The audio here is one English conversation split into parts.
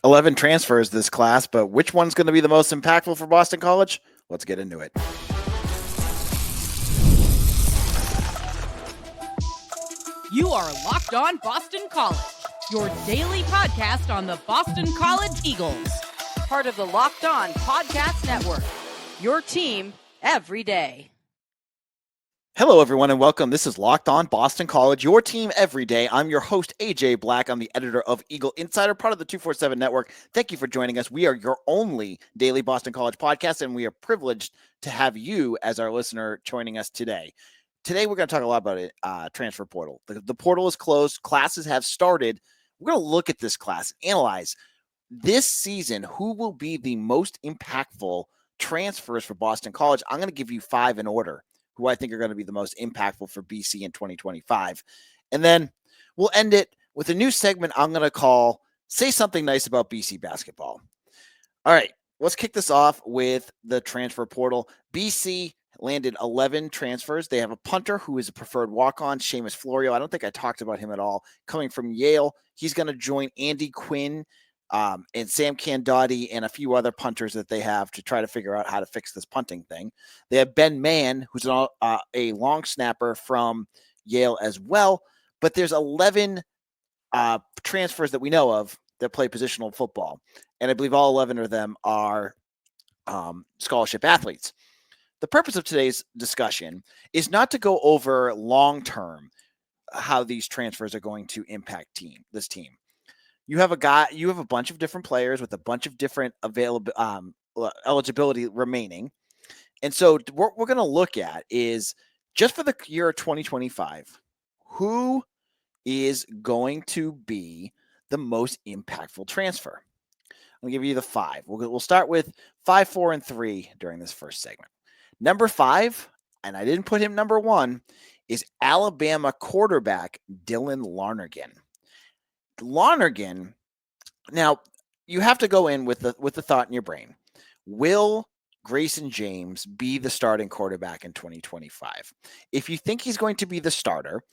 11 transfers this class, but which one's going to be the most impactful for Boston College? Let's get into it. You are Locked On Boston College, your daily podcast on the Boston College Eagles. Part of the Locked On Podcast Network, your team every day. Hello, everyone, and welcome. This is Locked On Boston College, your team every day. I'm your host, AJ Black. I'm the editor of Eagle Insider, part of the 247 Network. Thank you for joining us. We are your only daily Boston College podcast, and we are privileged to have you as our listener joining us today. Today, we're going to talk a lot about it, transfer portal. The portal is closed. Classes have started. We're going to look at this class, analyze this season who will be the most impactful transfers for Boston College. I'm going to give you 5 in order who I think are going to be the most impactful for BC in 2025. And then we'll end it with a new segment I'm going to call Say Something Nice About BC Basketball. All right, let's kick this off with the transfer portal. BC landed 11 transfers. They have a punter who is a preferred walk-on, Seamus Florio. I don't think I talked about him at all. Coming from Yale, he's going to join Andy Quinn and Sam Candotti and a few other punters that they have to try to figure out how to fix this punting thing. They have Ben Mann, who's a long snapper from Yale as well. But there's 11 transfers that we know of that play positional football. And I believe all 11 of them are scholarship athletes. The purpose of today's discussion is not to go over long-term how these transfers are going to impact this team. You have a bunch of different players with a bunch of different eligibility remaining. And so what we're going to look at is just for the year 2025, who is going to be the most impactful transfer? I'll give you the 5. We'll start with 5, 4, and 3 during this first segment. Number 5, and I didn't put him number 1, is Alabama quarterback Dylan Lonergan. Lonergan, now you have to go in with the thought in your brain. Will Grayson James be the starting quarterback in 2025? If you think he's going to be the starter,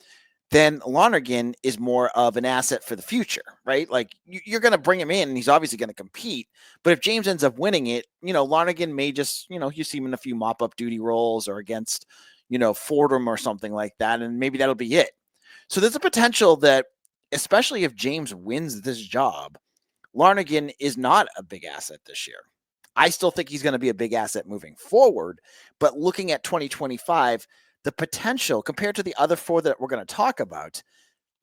then Lonergan is more of an asset for the future, right? Like you're going to bring him in and he's obviously going to compete. But if James ends up winning it, Lonergan may just, you see him in a few mop-up duty roles or against, Fordham or something like that. And maybe that'll be it. So there's a potential that, especially if James wins this job, Lonergan is not a big asset this year. I still think he's going to be a big asset moving forward. But looking at 2025, the potential compared to the other 4 that we're going to talk about,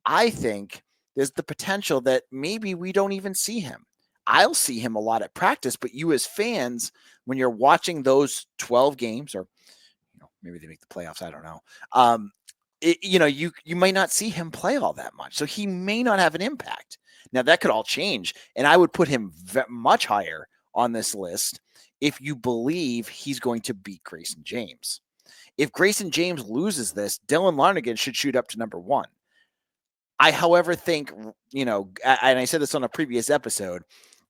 I think there's the potential that maybe we don't even see him. I'll see him a lot at practice, but you as fans, when you're watching those 12 games, or maybe they make the playoffs, I don't know. You might not see him play all that much. So he may not have an impact. Now, that could all change. And I would put him much higher on this list if you believe he's going to beat Grayson James. If Grayson James loses this, Dylan Lonergan should shoot up to number 1. I, however, think, and I said this on a previous episode,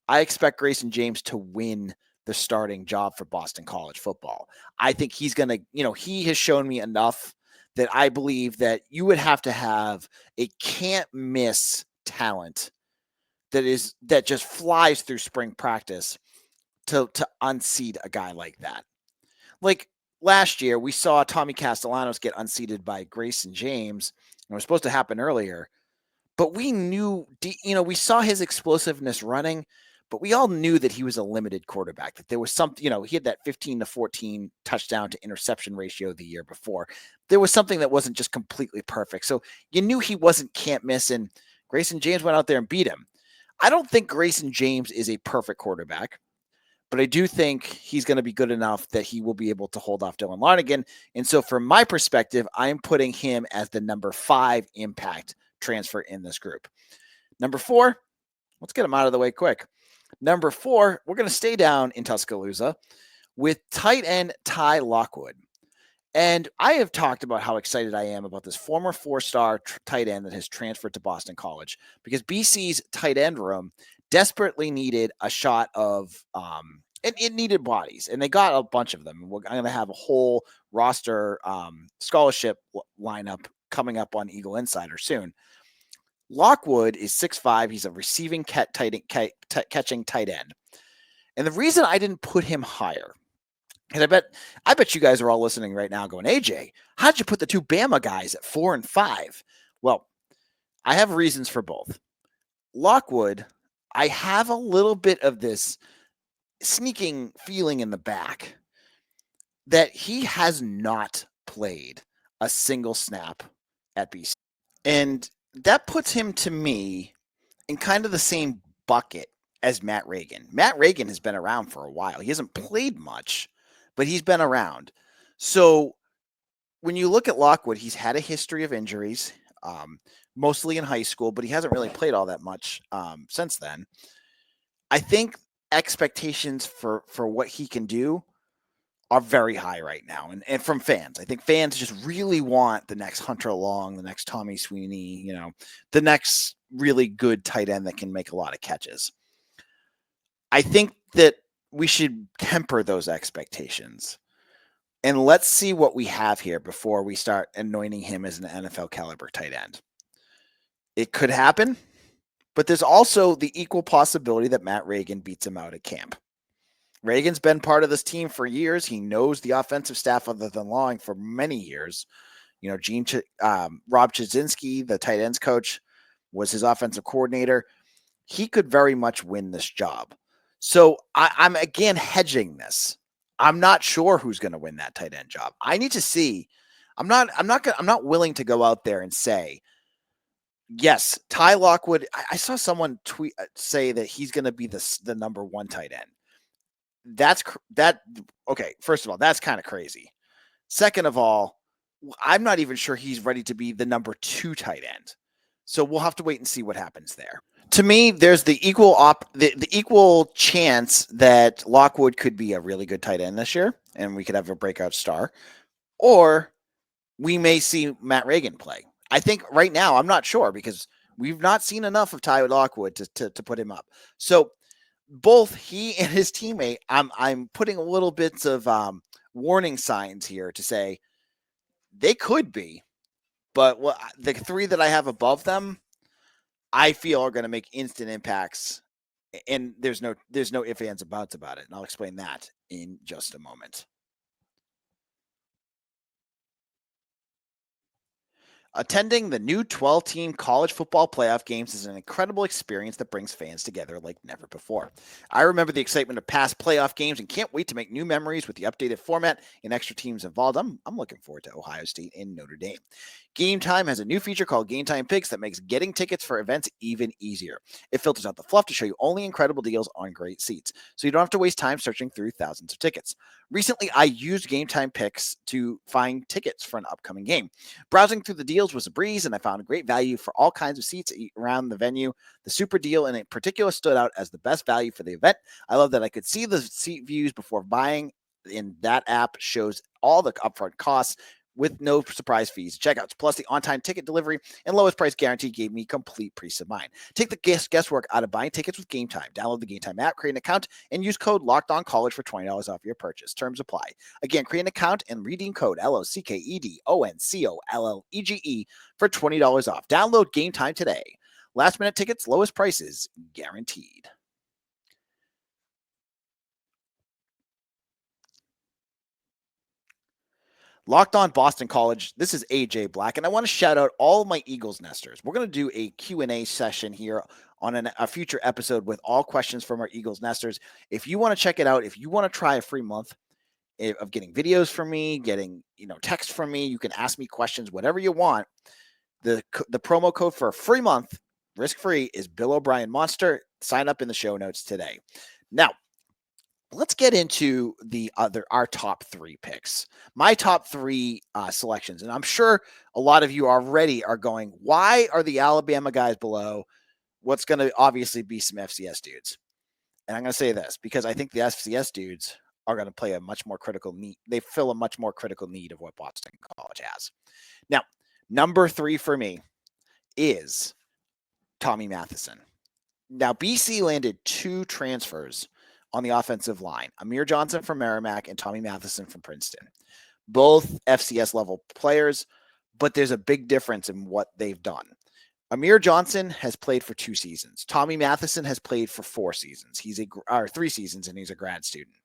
I expect Grayson James to win the starting job for Boston College football. I think he's going to, he has shown me enough that I believe that you would have to have a can't miss talent that just flies through spring practice to unseat a guy like that. Like last year, we saw Tommy Castellanos get unseated by Grayson James. It was supposed to happen earlier, but we knew, we saw his explosiveness running, but we all knew that he was a limited quarterback, that there was something, he had that 15-14 touchdown to interception ratio the year before. There was something that wasn't just completely perfect. So you knew he can't miss, and Grayson James went out there and beat him. I don't think Grayson James is a perfect quarterback, but I do think he's going to be good enough that he will be able to hold off Dylan Lonergan. And so from my perspective, I'm putting him as the number 5 impact transfer in this group. Number 4, let's get him out of the way quick. Number 4, we're going to stay down in Tuscaloosa with tight end Ty Lockwood. And I have talked about how excited I am about this former 4-star tight end that has transferred to Boston College, because BC's tight end room desperately needed a shot of it needed bodies, and they got a bunch of them. I'm going to have a whole roster scholarship lineup coming up on Eagle Insider soon. Lockwood is 6'5". He's a receiving catching tight end. And the reason I didn't put him higher, and I bet you guys are all listening right now going, AJ, how'd you put the two Bama guys at 4 and 5? Well, I have reasons for both. Lockwood, I have a little bit of this sneaking feeling in the back that he has not played a single snap at BC. And that puts him to me in kind of the same bucket as Matt Reagan. Matt Reagan has been around for a while. He hasn't played much, but he's been around. So when you look at Lockwood, he's had a history of injuries, mostly in high school, but he hasn't really played all that much since then. I think expectations for what he can do are very high right now. And from fans, I think fans just really want the next Hunter Long, the next Tommy Sweeney, the next really good tight end that can make a lot of catches. I think that we should temper those expectations. And let's see what we have here before we start anointing him as an NFL caliber tight end. It could happen, but there's also the equal possibility that Matt Reagan beats him out at camp. Reagan's been part of this team for years. He knows the offensive staff other than Long for many years. Rob Chudzinski, the tight ends coach, was his offensive coordinator. He could very much win this job. So I'm again hedging this. I'm not sure who's going to win that tight end job. I need to see. I'm not willing to go out there and say, yes, Ty Lockwood. I saw someone say that he's going to be the number one tight end. Okay. First of all, that's kind of crazy. Second of all, I'm not even sure he's ready to be the number 2 tight end. So we'll have to wait and see what happens there. To me, there's the equal chance that Lockwood could be a really good tight end this year, and we could have a breakout star, or we may see Matt Reagan play. I think right now, I'm not sure because we've not seen enough of Ty Lockwood to put him up. So both he and his teammate, I'm putting a little bits of warning signs here to say they could be, but the 3 that I have above them, I feel are going to make instant impacts, and there's no ifs, ands, or buts about it, and I'll explain that in just a moment. Attending the new 12-team college football playoff games is an incredible experience that brings fans together like never before. I remember the excitement of past playoff games and can't wait to make new memories with the updated format and extra teams involved. I'm looking forward to Ohio State and Notre Dame. Gametime has a new feature called Gametime Picks that makes getting tickets for events even easier. It filters out the fluff to show you only incredible deals on great seats, so you don't have to waste time searching through thousands of tickets. Recently, I used Gametime Picks to find tickets for an upcoming game. Browsing through the deals was a breeze, and I found a great value for all kinds of seats around the venue. The super deal in particular stood out as the best value for the event. I love that I could see the seat views before buying, and that app shows all the upfront costs with no surprise fees, checkouts, plus the on-time ticket delivery and lowest price guarantee gave me complete peace of mind. Take the guesswork out of buying tickets with Gametime. Download the Gametime app, create an account, and use code LOCKEDONCollege for $20 off your purchase. Terms apply. Again, create an account and redeem code LOCKEDONCOLLEGE for $20 off. Download Gametime today. Last-minute tickets, lowest prices guaranteed. Locked on Boston College. This is AJ Black, and I want to shout out all my Eagles nesters. We're going to do a Q&A session here on a future episode with all questions from our Eagles nesters. If you want to check it out, if you want to try a free month of getting videos from me, getting text from me, you can ask me questions, whatever you want. The promo code for a free month, risk-free, is Bill O'Brien Monster. Sign up in the show notes today. Now, let's get into our top 3 picks. My top 3 selections, and I'm sure a lot of you already are going, why are the Alabama guys below what's going to obviously be some FCS dudes? And I'm going to say this because I think the FCS dudes are going to play a much more critical need. They fill a much more critical need of what Boston College has. Now, number 3 for me is Tommy Matheson. Now, BC landed 2 transfers on the offensive line, Amir Johnson from Merrimack and Tommy Matheson from Princeton. Both FCS level players, but there's a big difference in what they've done. Amir Johnson has played for 2 seasons. Tommy Matheson has played for 4 seasons. Or 3 seasons, and he's a grad student.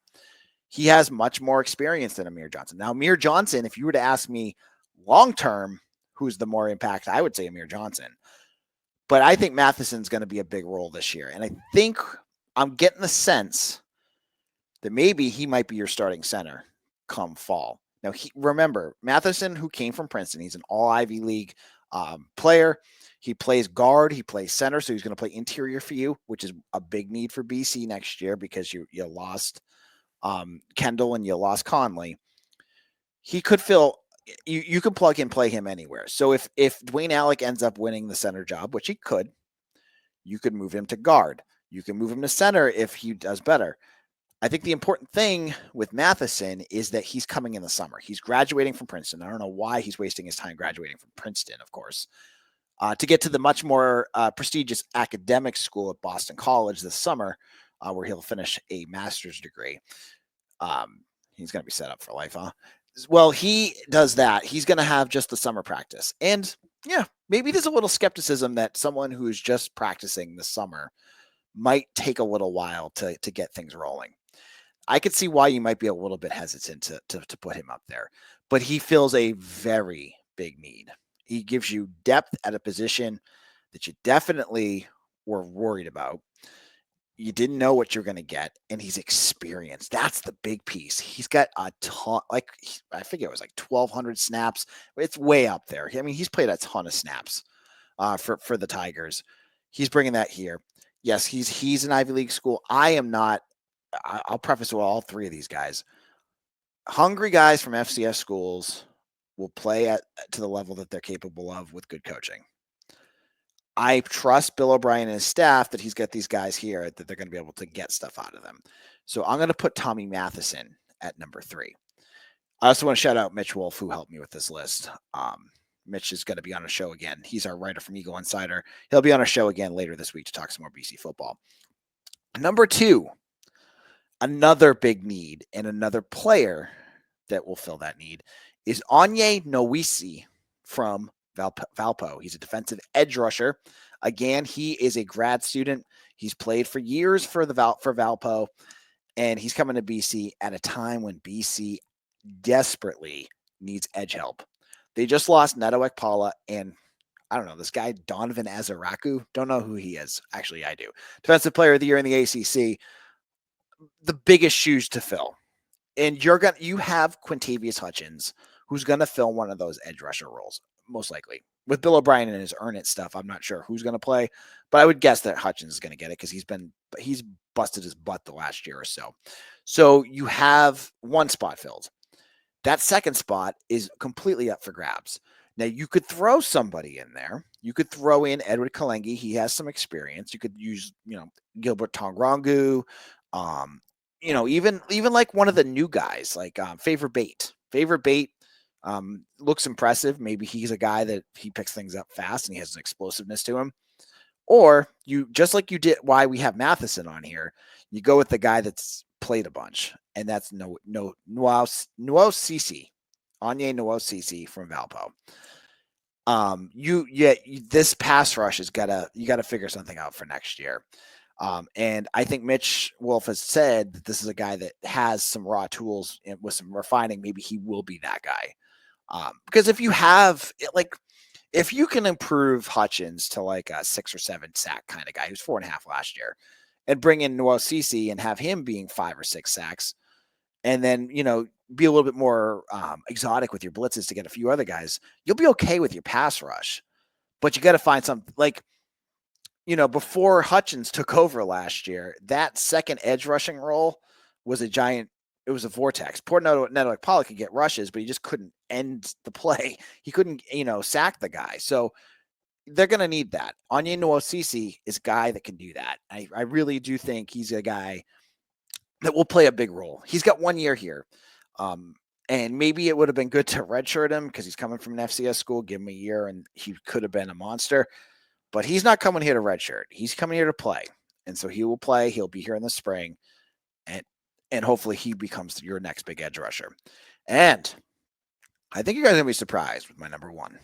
He has much more experience than Amir Johnson. Now, Amir Johnson, if you were to ask me long term, who's the more impact, I would say Amir Johnson. But I think Matheson's going to be a big role this year. And I think I'm getting the sense that maybe he might be your starting center come fall. Now, remember, Matheson, who came from Princeton, he's an all Ivy League player. He plays guard, he plays center, so he's going to play interior for you, which is a big need for BC next year because you lost Kendall and you lost Conley. He could fill. You can plug and play him anywhere. So if Dwayne Alec ends up winning the center job, which he could, you could move him to guard. You can move him to center if he does better. I think the important thing with Matheson is that he's coming in the summer. He's graduating from Princeton. I don't know why he's wasting his time graduating from Princeton, of course, to get to the much more prestigious academic school at Boston College this summer, where he'll finish a master's degree. He's going to be set up for life, huh? Well, he does that. He's going to have just the summer practice. And yeah, maybe there's a little skepticism that someone who's just practicing this summer might take a little while to get things rolling. I could see why you might be a little bit hesitant to put him up there, but he fills a very big need. He gives you depth at a position that you definitely were worried about. You didn't know what you're going to get, and he's experienced. That's the big piece. He's got a ton, I figure it was like 1,200 snaps. It's way up there. I mean, he's played a ton of snaps for the Tigers. He's bringing that here. Yes, he's an Ivy League school. I am not. I'll preface with all 3 of these guys. Hungry guys from FCS schools will play to the level that they're capable of with good coaching. I trust Bill O'Brien and his staff that he's got these guys here that they're going to be able to get stuff out of them. So I'm going to put Tommy Matheson at number 3. I also want to shout out Mitch Wolf, who helped me with this list. Mitch is going to be on a show again. He's our writer from Eagle Insider. He'll be on a show again later this week to talk some more BC football. Number 2, another big need and another player that will fill that need is Onye Nwisi from Valpo. He's a defensive edge rusher. Again, he is a grad student. He's played for years for Valpo, and he's coming to BC at a time when BC desperately needs edge help. They just lost Neto Ekpala and I don't know, this guy, Donovan Azaraku. Don't know who he is. Actually, I do. Defensive Player of the Year in the ACC. The biggest shoes to fill. And you have Quintavious Hutchins, who's going to fill one of those edge rusher roles, most likely. With Bill O'Brien and his earn it stuff, I'm not sure who's going to play, but I would guess that Hutchins is going to get it because he's busted his butt the last year or so. So you have one spot filled. That second spot is completely up for grabs. Now, you could throw somebody in there. You could throw in Edward Kalengi. He has some experience. You could use, Gilbert Tongrangu, even like one of the new guys, like Favor Bate. Favor Bate looks impressive. Maybe he's a guy that he picks things up fast and he has an explosiveness to him. Or you, just like you did, why we have Matheson on here, you go with the guy that's played a bunch, and that's Nwosisi, Onye Nwosisi from Valpo. This pass rush you got to figure something out for next year. And I think Mitch Wolf has said that this is a guy that has some raw tools and with some refining. Maybe he will be that guy. Because if you can improve Hutchins to like a 6 or 7 sack kind of guy, he was 4.5 last year, and bring in Nwosisi and have him being 5 or 6 sacks, and then, be a little bit more exotic with your blitzes to get a few other guys, you'll be okay with your pass rush. But you got to find something like, before Hutchins took over last year, that second edge rushing role was a giant. It was a vortex. Poor Neto Ekpala could get rushes, but he just couldn't end the play. He couldn't, sack the guy. So they're going to need that. Onye Nwosisi is a guy that can do that. I really do think he's a guy that will play a big role. He's got 1 year here. And maybe it would have been good to redshirt him because he's coming from an FCS school, give him a year, and he could have been a monster. But he's not coming here to redshirt. He's coming here to play. And so he will play. He'll be here in the spring. And hopefully he becomes your next big edge rusher. And I think you guys are going to be surprised with my number 1.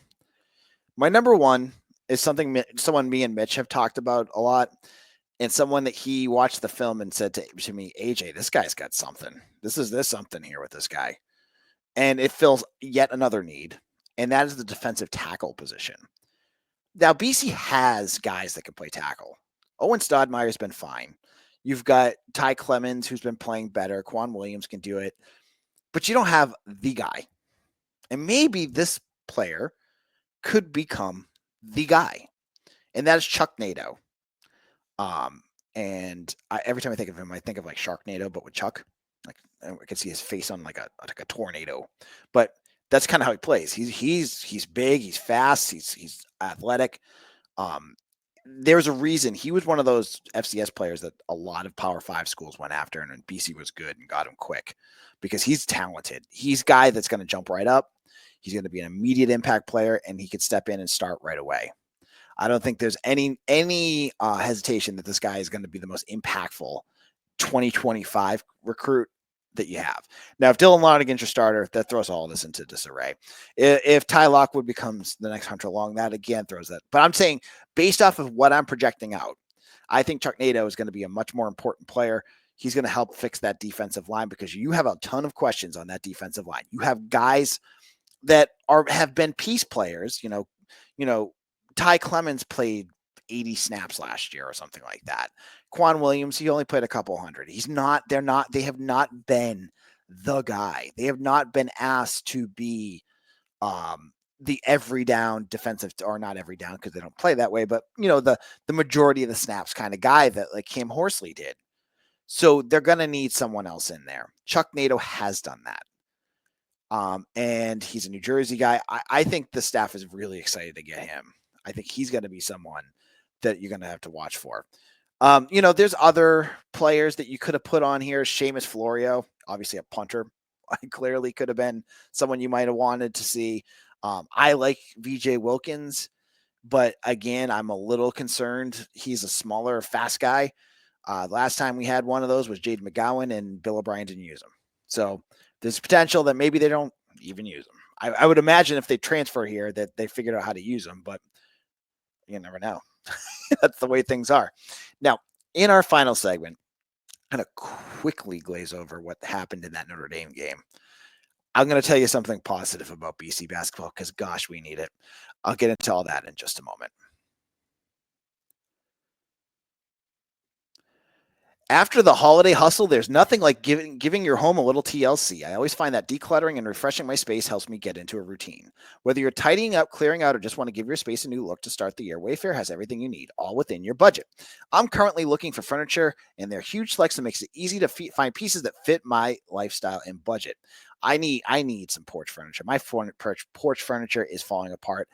My number 1 is something someone me and Mitch have talked about a lot, and someone that he watched the film and said to me, AJ, this guy's got something. There's something here with this guy. And it fills yet another need, and that is the defensive tackle position. Now, BC has guys that can play tackle. Owen Stodmeyer's been fine. You've got Ty Clemens, who's been playing better. Quan Williams can do it. But you don't have the guy. And maybe this player could become the guy. And that is Chuck Nadeau. Every time I think of him, I think of like Sharknado, but with Chuck. Like I can see his face on like a tornado. But that's kind of how he plays. He's big, he's fast, he's athletic. There's a reason he was one of those FCS players that a lot of Power 5 schools went after, and BC was good and got him quick because he's talented. He's a guy that's going to jump right up. He's going to be an immediate impact player, and he could step in and start right away. I don't think there's any hesitation that this guy is going to be the most impactful 2025 recruit that you have. Now, if Dylan Lonigan's your starter, that throws all this into disarray. If Ty Lockwood becomes the next Hunter Long, that again throws that. But I'm saying, based off of what I'm projecting out, I think Chuck Nadeau is going to be a much more important player. He's going to help fix that defensive line because you have a ton of questions on that defensive line. You have guys that have been piece players. You know, Ty Clemens played 80 snaps last year or something like that. Quan Williams, he only played a couple hundred. They have not been the guy. They have not been asked to be the every down defensive, or not every down because they don't play that way, but the majority of the snaps kind of guy that like Cam Horsley did. So they're going to need someone else in there. Chuck Nadeau has done that. And he's a New Jersey guy. I think the staff is really excited to get him. I think he's going to be someone that you're going to have to watch for. There's other players that you could have put on here. Seamus Florio, obviously a punter. Clearly could have been someone you might have wanted to see. I like VJ Wilkins, but again, I'm a little concerned. He's a smaller, fast guy. Last time we had one of those was Jade McGowan, and Bill O'Brien didn't use him. So there's potential that maybe they don't even use them. I would imagine if they transfer here that they figured out how to use them, but you never know. That's the way things are. Now, in our final segment, I'm going to quickly glaze over what happened in that Notre Dame game. I'm going to tell you something positive about BC basketball because, gosh, we need it. I'll get into all that in just a moment. After the holiday hustle, there's nothing like giving your home a little TLC. I always find that decluttering and refreshing my space helps me get into a routine. Whether you're tidying up, clearing out, or just want to give your space a new look to start the year, WayFair has everything you need, all within your budget. I'm currently looking for furniture, and their huge selection makes it easy to find pieces that fit my lifestyle and budget. I need some porch furniture. My porch furniture is falling apart.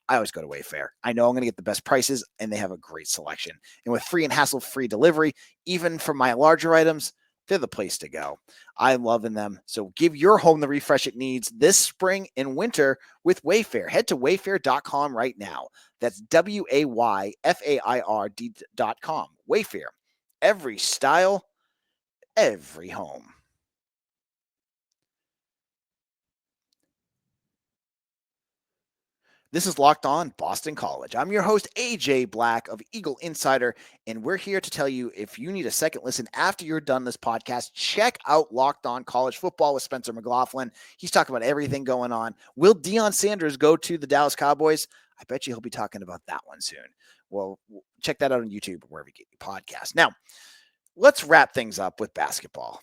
I always go to WayFair. I know I'm going to get the best prices, and they have a great selection. And with free and hassle-free delivery, even for my larger items, they're the place to go. I'm loving them. So give your home the refresh it needs this spring and winter with WayFair. Head to wayfair.com right now. That's WayFair.com. WayFair. Every style, every home. This is Locked On Boston College. I'm your host, AJ Black of Eagle Insider, and we're here to tell you if you need a second listen after you're done this podcast, check out Locked On College Football with Spencer McLaughlin. He's talking about everything going on. Will Deion Sanders go to the Dallas Cowboys? I bet you he'll be talking about that one soon. Well, check that out on YouTube or wherever you get your podcast. Now, let's wrap things up with basketball.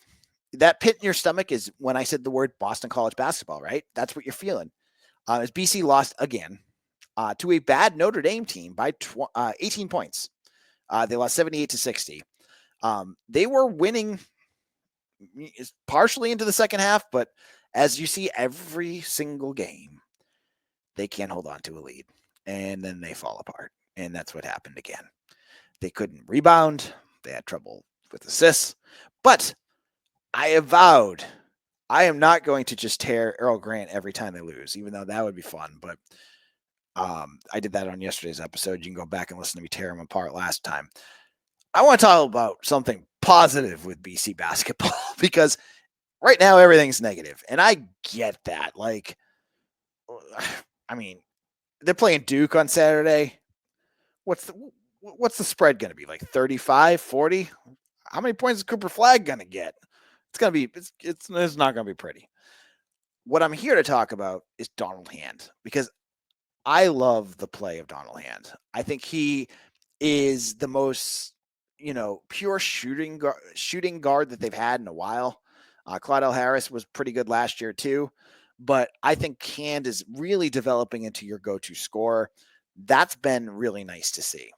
That pit in your stomach is when I said the word Boston College basketball, right? That's what you're feeling. As BC lost again to a bad Notre Dame team by 18 points. They lost 78-60. They were winning partially into the second half, but as you see every single game, they can't hold on to a lead, and then they fall apart, and that's what happened again. They couldn't rebound. They had trouble with assists, but I avowed I am not going to just tear Earl Grant every time they lose, even though that would be fun. But I did that on yesterday's episode. You can go back and listen to me tear them apart last time. I want to talk about something positive with BC basketball because right now everything's negative, and I get that. Like, I mean, they're playing Duke on Saturday. what's the spread going to be? Like 35, 40? How many points is Cooper Flagg going to get? It's going to be, it's not going to be pretty. What I'm here to talk about is Donald Hand, because I love the play of Donald Hand. I think he is the most, pure shooting guard that they've had in a while. Claudel Harris was pretty good last year too, but I think Hand is really developing into your go-to scorer. That's been really nice to see.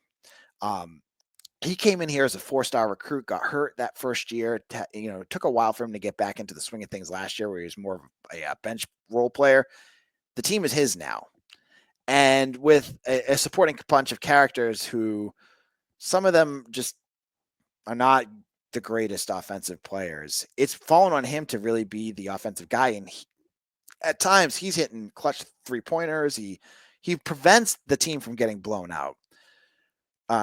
He came in here as a 4-star recruit, got hurt that first year. Took a while for him to get back into the swing of things last year, where he was more of a bench role player. The team is his now. And with a supporting bunch of characters who, some of them just are not the greatest offensive players, it's fallen on him to really be the offensive guy. And at times he's hitting clutch 3-pointers. He prevents the team from getting blown out.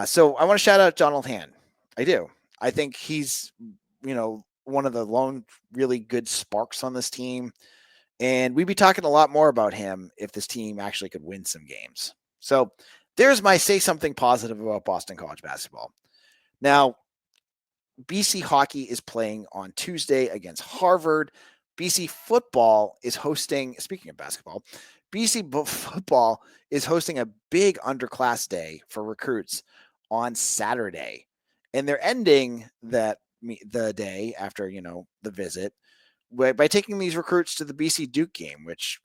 So I want to shout out Donald Hand. I do. I think he's, one of the lone really good sparks on this team. And we'd be talking a lot more about him if this team actually could win some games. So there's my say something positive about Boston College basketball. Now, BC hockey is playing on Tuesday against Harvard. BC football is hosting, speaking of basketball, BC football is hosting a big underclass day for recruits on Saturday. And they're ending the day after, the visit by taking these recruits to the BC Duke game, which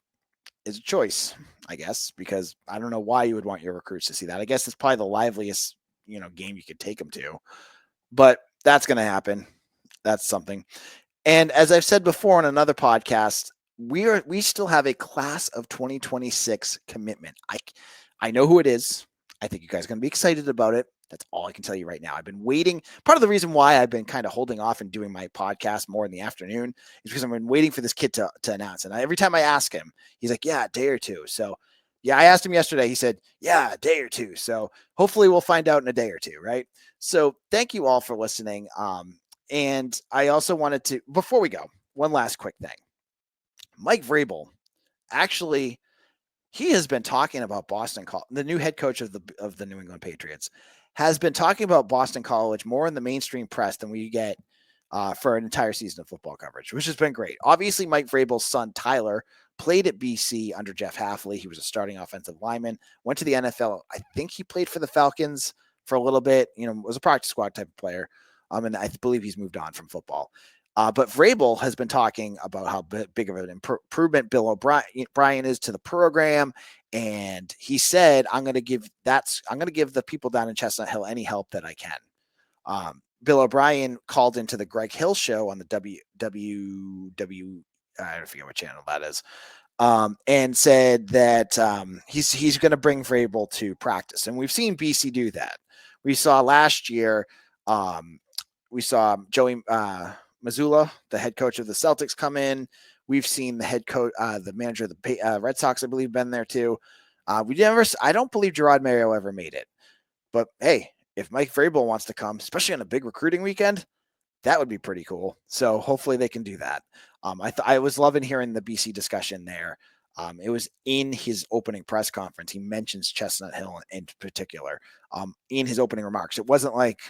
is a choice, I guess, because I don't know why you would want your recruits to see that. I guess it's probably the liveliest, game you could take them to, but that's going to happen. That's something. And as I've said before on another podcast, we still have a class of 2026 commitment. I know who it is. I think you guys are going to be excited about it. That's all I can tell you right now. I've been waiting. Part of the reason why I've been kind of holding off and doing my podcast more in the afternoon is because I've been waiting for this kid to announce. And every time I ask him, he's like, yeah, a day or two. So yeah, I asked him yesterday. He said, yeah, a day or two. So hopefully we'll find out in a day or two. Right. So thank you all for listening. And I also wanted to, before we go, one last quick thing. Mike Vrabel, actually, he has been talking about Boston College. The new head coach of the New England Patriots has been talking about Boston College more in the mainstream press than we get for an entire season of football coverage, which has been great. Obviously, Mike Vrabel's son, Tyler, played at BC under Jeff Hafley. He was a starting offensive lineman, went to the NFL. I think he played for the Falcons for a little bit, was a practice squad type of player. And I believe he's moved on from football. But Vrabel has been talking about how big of an improvement Bill O'Brien is to the program. And he said, I'm going to give the people down in Chestnut Hill any help that I can. Bill O'Brien called into the Greg Hill show on the I forget what channel that is. And said that he's going to bring Vrabel to practice. And we've seen BC do that. We saw last year, we saw Joey Mazzulla, the head coach of the Celtics, come in. We've seen the head coach, the manager of the Red Sox, I believe, been there too. I don't believe Gerard Mayo ever made it. But hey, if Mike Vrabel wants to come, especially on a big recruiting weekend, that would be pretty cool. So hopefully they can do that. I was loving hearing the BC discussion there. It was in his opening press conference. He mentions Chestnut Hill in particular in his opening remarks. It wasn't like,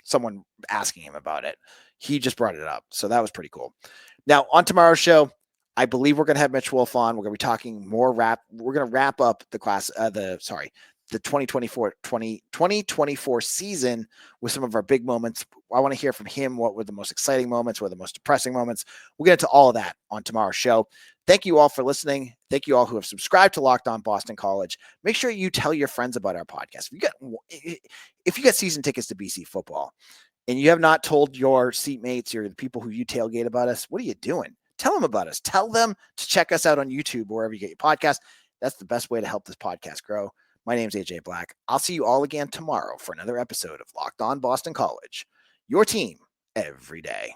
someone asking him about it. He just brought it up. So that was pretty cool. Now on tomorrow's show, I believe we're going to have Mitch Wolf on. We're going to be talking more We're going to wrap up the class, the 2024 season with some of our big moments. I want to hear from him. What were the most exciting moments? What were the most depressing moments? We'll get into all of that on tomorrow's show. Thank you all for listening. Thank you all who have subscribed to Locked On Boston College. Make sure you tell your friends about our podcast. If you got season tickets to BC football and you have not told your seatmates or the people who you tailgate about us, what are you doing? Tell them about us. Tell them to check us out on YouTube or wherever you get your podcast. That's the best way to help this podcast grow. My name's AJ Black. I'll see you all again tomorrow for another episode of Locked On Boston College, your team every day.